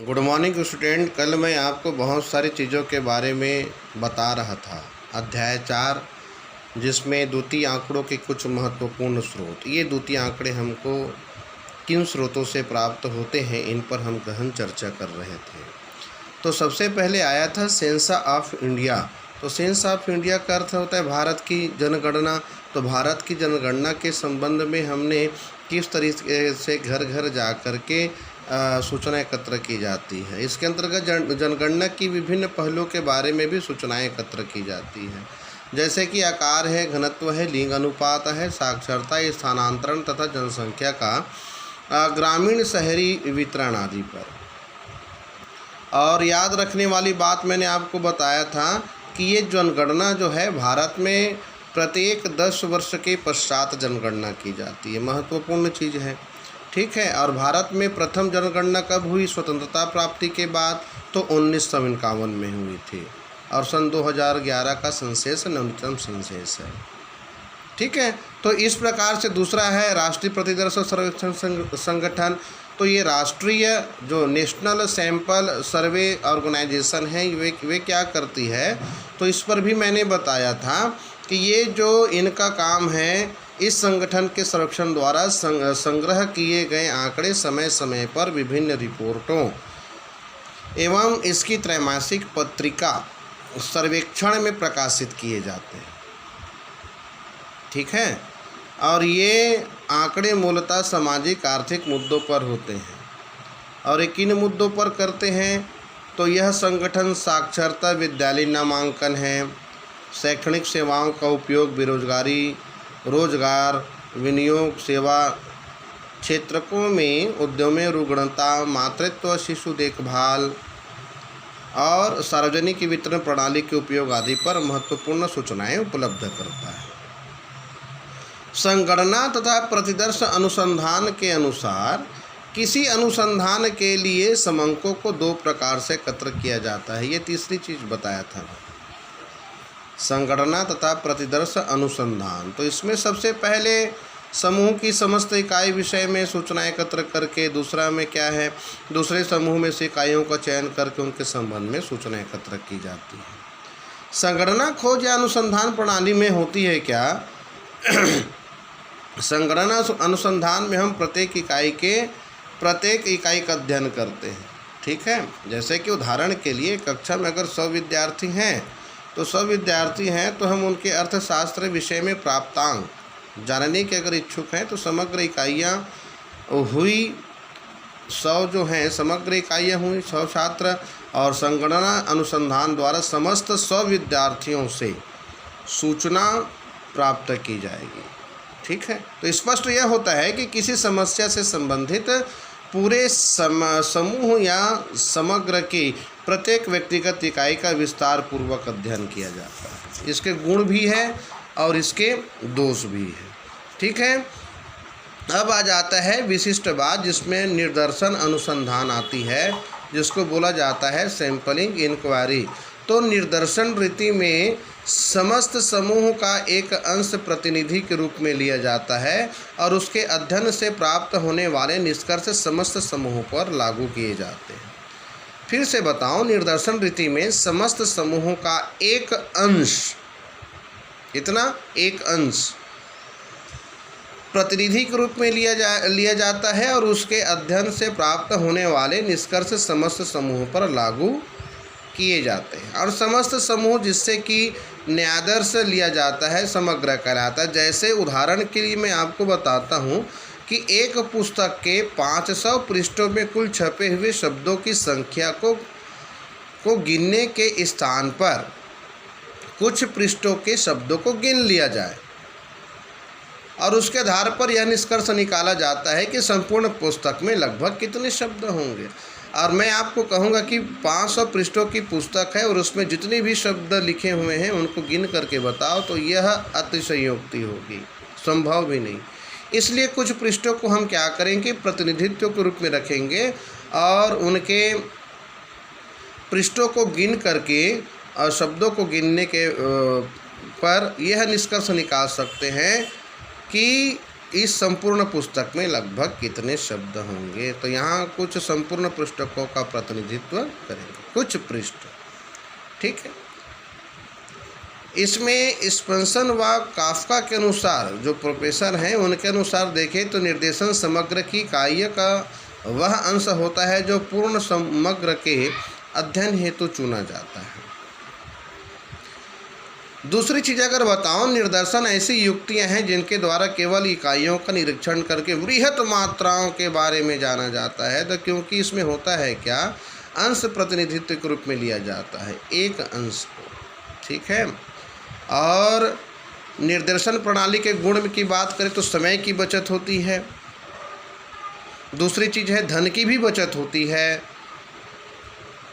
Good morning student. कल मैं आपको बहुत सारी चीज़ों के बारे में बता रहा था। अध्याय 4 जिसमें द्वितीय आंकड़ों के कुछ महत्वपूर्ण स्रोत, ये द्वितीय आंकड़े हमको किन स्रोतों से प्राप्त होते हैं, इन पर हम गहन चर्चा कर रहे थे। तो सबसे पहले आया था सेंसा ऑफ इंडिया। तो सेंस ऑफ इंडिया का अर्थ होता है भारत की जनगणना। तो भारत की जनगणना के संबंध में हमने किस तरीके से घर घर जा कर के सूचना एकत्र की जाती है। इसके अंतर्गत जनगणना की विभिन्न पहलुओं के बारे में भी सूचनाएं एकत्र की जाती हैं, जैसे कि आकार है, घनत्व है, लिंग अनुपात है, साक्षरता, स्थानांतरण तथा जनसंख्या का ग्रामीण शहरी वितरण आदि पर। और याद रखने वाली बात मैंने आपको बताया था कि ये जनगणना जो है भारत में प्रत्येक 10 वर्ष के पश्चात जनगणना की जाती है, महत्वपूर्ण चीज़ है। ठीक है। और भारत में प्रथम जनगणना कब हुई? स्वतंत्रता प्राप्ति के बाद, तो 1951 में हुई थी। और सन 2011 का सेंसस नवीनतम सेंसस है। ठीक है। तो इस प्रकार से दूसरा है राष्ट्रीय प्रतिदर्श सर्वेक्षण संगठन। तो ये राष्ट्रीय जो नेशनल सैंपल सर्वे ऑर्गेनाइजेशन है, वे क्या करती है? तो इस पर भी मैंने बताया था कि ये जो इनका काम है, इस संगठन के सर्वेक्षण द्वारा संग्रह किए गए आंकड़े समय समय पर विभिन्न रिपोर्टों एवं इसकी त्रैमासिक पत्रिका सर्वेक्षण में प्रकाशित किए जाते हैं। ठीक है। और ये आंकड़े मूलतः सामाजिक आर्थिक मुद्दों पर होते हैं। और ये किन मुद्दों पर करते हैं? तो यह संगठन साक्षरता, विद्यालयीन नामांकन है, शैक्षणिक सेवाओं का उपयोग, बेरोजगारी, रोजगार, विनियोग, सेवा क्षेत्रों में उद्योगों में रुग्णता, मातृत्व, शिशु देखभाल और सार्वजनिक वितरण प्रणाली के उपयोग आदि पर महत्वपूर्ण सूचनाएं उपलब्ध करता है। संगणना तथा प्रतिदर्श अनुसंधान के अनुसार किसी अनुसंधान के लिए समंकों को 2 प्रकार से एकत्र किया जाता है। ये तीसरी चीज़ बताया था, संगणना तथा प्रतिदर्श अनुसंधान। तो इसमें सबसे पहले समूह की समस्त इकाई विषय में सूचना एकत्र करके, दूसरा में क्या है, दूसरे समूह में से इकाइयों का चयन करके उनके संबंध में सूचना एकत्र की जाती है। संगणना खोज या अनुसंधान प्रणाली में होती है क्या? संगणना अनुसंधान में हम प्रत्येक इकाई का अध्ययन करते हैं। ठीक है। जैसे कि उदाहरण के लिए कक्षा में अगर 100 विद्यार्थी हैं तो हम उनके अर्थशास्त्र विषय में प्राप्तांक जानने के अगर इच्छुक हैं तो समग्र इकाइयाँ हुई 100 जो हैं, समग्र इकाइयाँ हुई 100 छात्र, और संगणना अनुसंधान द्वारा समस्त 100 विद्यार्थियों से सूचना प्राप्त की जाएगी। ठीक है। तो स्पष्ट यह होता है कि किसी समस्या से संबंधित पूरे समूह या समग्र की प्रत्येक व्यक्तिगत इकाई का विस्तार पूर्वक अध्ययन किया जाता है। इसके गुण भी है और इसके दोष भी है। ठीक है। अब आ जाता है विशिष्ट बात, जिसमें निर्दर्शन अनुसंधान आती है, जिसको बोला जाता है सैंपलिंग इंक्वायरी। तो निर्दर्शन रीति में समस्त समूह का एक अंश प्रतिनिधि के रूप में लिया जाता है और उसके अध्ययन से प्राप्त होने वाले निष्कर्ष समस्त समूहों पर लागू किए जाते हैं। फिर से बताऊं, निर्दर्शन रीति में समस्त समूहों का एक अंश, इतना एक अंश प्रतिनिधि के रूप में लिया जाता है और उसके अध्ययन से प्राप्त होने वाले निष्कर्ष समस्त समूहों पर लागू किए जाते हैं। और समस्त समूह जिससे कि न्यायादर्श लिया जाता है समग्र कहलाता है। जैसे उदाहरण के लिए मैं आपको बताता हूँ कि एक पुस्तक के 500 पृष्ठों में कुल छपे हुए शब्दों की संख्या को गिनने के स्थान पर कुछ पृष्ठों के शब्दों को गिन लिया जाए और उसके आधार पर यह निष्कर्ष निकाला जाता है कि संपूर्ण पुस्तक में लगभग कितने शब्द होंगे। और मैं आपको कहूँगा कि 500 पृष्ठों की पुस्तक है और उसमें जितने भी शब्द लिखे हुए हैं उनको गिन करके बताओ, तो यह अतिशयोक्ति होगी, संभव भी नहीं। इसलिए कुछ पृष्ठों को हम क्या करेंगे, प्रतिनिधित्व के रूप में रखेंगे और उनके पृष्ठों को गिन करके और शब्दों को गिनने के पर यह निष्कर्ष निकाल सकते हैं कि इस संपूर्ण पुस्तक में लगभग कितने शब्द होंगे? तो यहाँ कुछ संपूर्ण पुस्तकों का प्रतिनिधित्व करेंगे, कुछ पृष्ठ, ठीक है। इसमें स्पेंसन व काफ्का के अनुसार, जो प्रोफेसर हैं उनके अनुसार देखें तो निर्देशन समग्र की कार्य का वह अंश होता है जो पूर्ण समग्र के अध्ययन हेतु चुना जाता है। दूसरी चीज़ अगर बताओ, निर्देशन ऐसी युक्तियां हैं जिनके द्वारा केवल इकाइयों का निरीक्षण करके वृहत मात्राओं के बारे में जाना जाता है। तो क्योंकि इसमें होता है क्या, अंश प्रतिनिधित्व के रूप में लिया जाता है, एक अंश को, ठीक है। और निर्देशन प्रणाली के गुण की बात करें तो समय की बचत होती है। दूसरी चीज़ है धन की भी बचत होती है।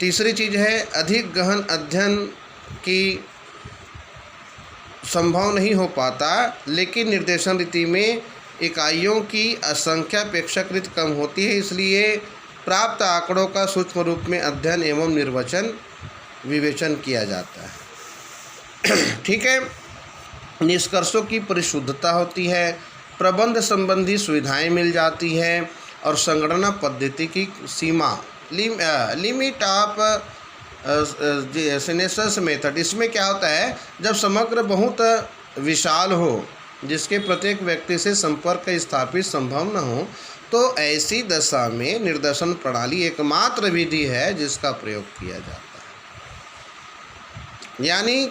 तीसरी चीज़ है अधिक गहन अध्ययन की संभव नहीं हो पाता, लेकिन निर्देशन रीति में इकाइयों की संख्या अपेक्षाकृत कम होती है, इसलिए प्राप्त आंकड़ों का सूक्ष्म रूप में अध्ययन एवं विवेचन किया जाता है, ठीक है। निष्कर्षों की परिशुद्धता होती है, प्रबंध संबंधी सुविधाएं मिल जाती है और संगणना पद्धति की सीमा लिमिट ऑफ सिनेसस मेथड। इसमें क्या होता है, जब समग्र बहुत विशाल हो, जिसके प्रत्येक व्यक्ति से संपर्क स्थापित संभव न हो, तो ऐसी दशा में निर्देशन प्रणाली एकमात्र विधि है जिसका प्रयोग किया जाता है। यानी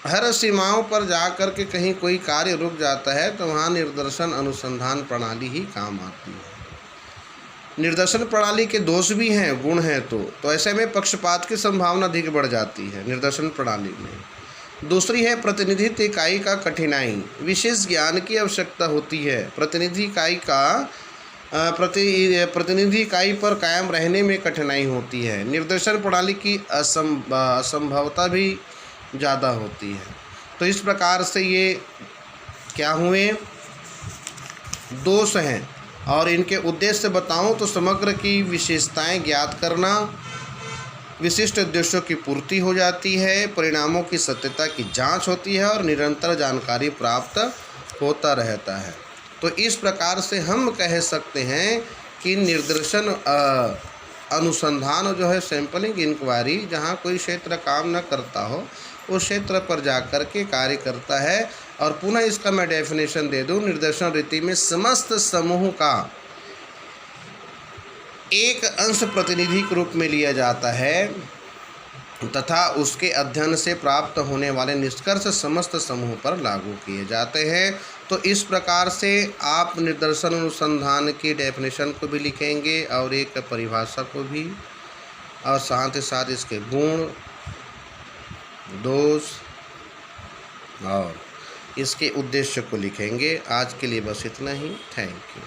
हर सीमाओं पर जाकर के कहीं कोई कार्य रुक जाता है तो वहाँ निर्देशन अनुसंधान प्रणाली ही काम आती है। निर्देशन प्रणाली के दोष भी हैं, गुण हैं, तो ऐसे में पक्षपात की संभावना अधिक बढ़ जाती है निर्देशन प्रणाली में। दूसरी है प्रतिनिधित्व इकाई का कठिनाई, विशेष ज्ञान की आवश्यकता होती है। प्रतिनिधि इकाई पर कायम रहने में कठिनाई होती है। निर्देशन प्रणाली की असंभवता भी ज़्यादा होती है। तो इस प्रकार से ये क्या हुए, दोष हैं। और इनके उद्देश्य बताऊं तो समग्र की विशेषताएं ज्ञात करना, विशिष्ट उद्देश्यों की पूर्ति हो जाती है, परिणामों की सत्यता की जांच होती है और निरंतर जानकारी प्राप्त होता रहता है। तो इस प्रकार से हम कह सकते हैं कि निर्देशन अनुसंधान जो है सैंपलिंग इंक्वायरी, जहाँ कोई क्षेत्र काम न करता हो उस क्षेत्र पर जाकर के कार्य करता है। और पुनः इसका मैं डेफिनेशन दे दूं, निर्देशन रीति में समस्त समूह का एक अंश प्रतिनिधि के रूप में लिया जाता है तथा उसके अध्ययन से प्राप्त होने वाले निष्कर्ष समस्त समूह पर लागू किए जाते हैं। तो इस प्रकार से आप निर्देशन अनुसंधान की डेफिनेशन को भी लिखेंगे और एक परिभाषा को भी, और साथ ही साथ इसके गुण, दोष और इसके उद्देश्य को लिखेंगे। आज के लिए बस इतना ही। Thank you.